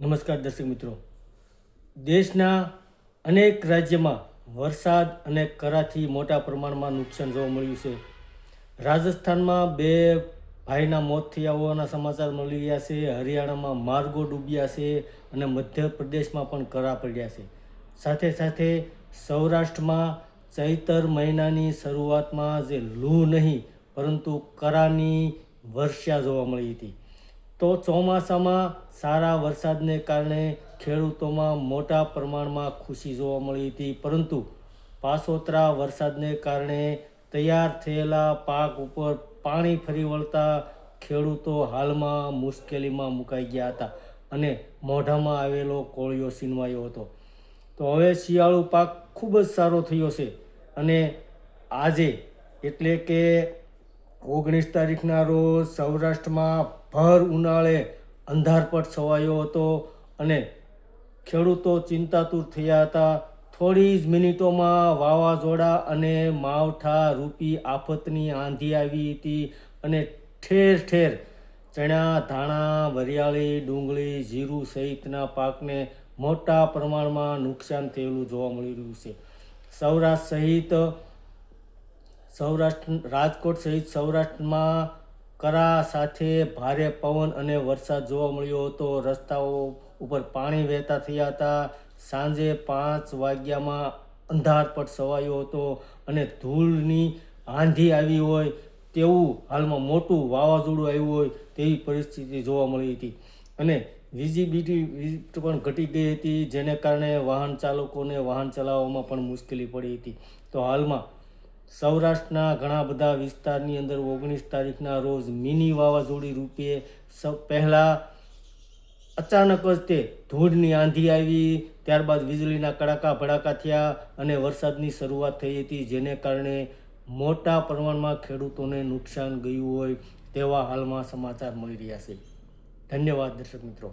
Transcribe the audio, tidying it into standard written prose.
નમસ્કાર દર્શક મિત્રો, દેશના અનેક રાજ્યમાં વરસાદ અને કરાથી મોટા પ્રમાણમાં નુકસાન જોવા મળ્યું છે. રાજસ્થાનમાં 2 ભાઈના મોત થયા હોવાના સમાચાર મળી રહ્યા છે. હરિયાણામાં માર્ગો ડૂબ્યા છે અને મધ્યપ્રદેશમાં પણ કરા પડ્યા છે. સાથે સાથે સૌરાષ્ટ્રમાં ચૈતર મહિનાની શરૂઆતમાં જે લૂ નહીં પરંતુ કરાની વર્ષા જોવા મળી હતી. તો ચોમાસામાં સારા વરસાદને કારણે ખેડૂતોમાં મોટા પ્રમાણમાં ખુશી જોવા મળી હતી, પરંતુ પાછોતરા વરસાદને કારણે તૈયાર થયેલા પાક ઉપર પાણી ફરી વળતા ખેડૂતો હાલમાં મુશ્કેલીમાં મુકાઈ ગયા હતા અને મોઢામાં આવેલો કોળિયો સીનવાયો હતો. તો હવે શિયાળુ પાક ખૂબ જ સારો થયો છે અને આજે એટલે કે 19 તારીખના રોજ સૌરાષ્ટ્રમાં ભર ઉનાળે અંધારપટ છવાયો હતો અને ખેડૂતો ચિંતાતુર થયા હતા. થોડી જ મિનિટોમાં વાવાઝોડા અને માવઠા રૂપી આફતની આંધી આવી હતી અને ઠેર ઠેર ચણા, ધાણા, વરિયાળી, ડુંગળી, જીરું સહિતના પાકને મોટા પ્રમાણમાં નુકસાન થયેલું જોવા મળી રહ્યું છે. રાજકોટ સહિત સૌરાષ્ટ્રમાં કરા સાથે ભારે પવન અને વરસાદ જોવા મળ્યો હતો. રસ્તાઓ ઉપર પાણી વહેતા થયા હતા. સાંજે 5 વાગ્યામાં અંધારપટ છવાયો હતો અને ધૂળની આંધી આવી હોય તેવું, હાલમાં મોટું વાવાઝોડું આવ્યું હોય તેવી પરિસ્થિતિ જોવા મળી હતી અને વિઝિબિલિટી પણ ઘટી ગઈ હતી, જેને કારણે વાહન ચાલકોને વાહન ચલાવવામાં પણ મુશ્કેલી પડી હતી. તો હાલમાં સૌરાષ્ટ્રના ઘણા બધા વિસ્તારની અંદર 19 તારીખના રોજ મિની વાવાઝોડી રૂપે પહેલાં અચાનક જ તે ધૂળની આંધી આવી, ત્યારબાદ વીજળીના કડાકા ભડાકા થયા અને વરસાદની શરૂઆત થઈ હતી, જેને કારણે મોટા પ્રમાણમાં ખેડૂતોને નુકસાન ગયું હોય તેવા હાલમાં સમાચાર મળી રહ્યા છે. ધન્યવાદ દર્શક મિત્રો.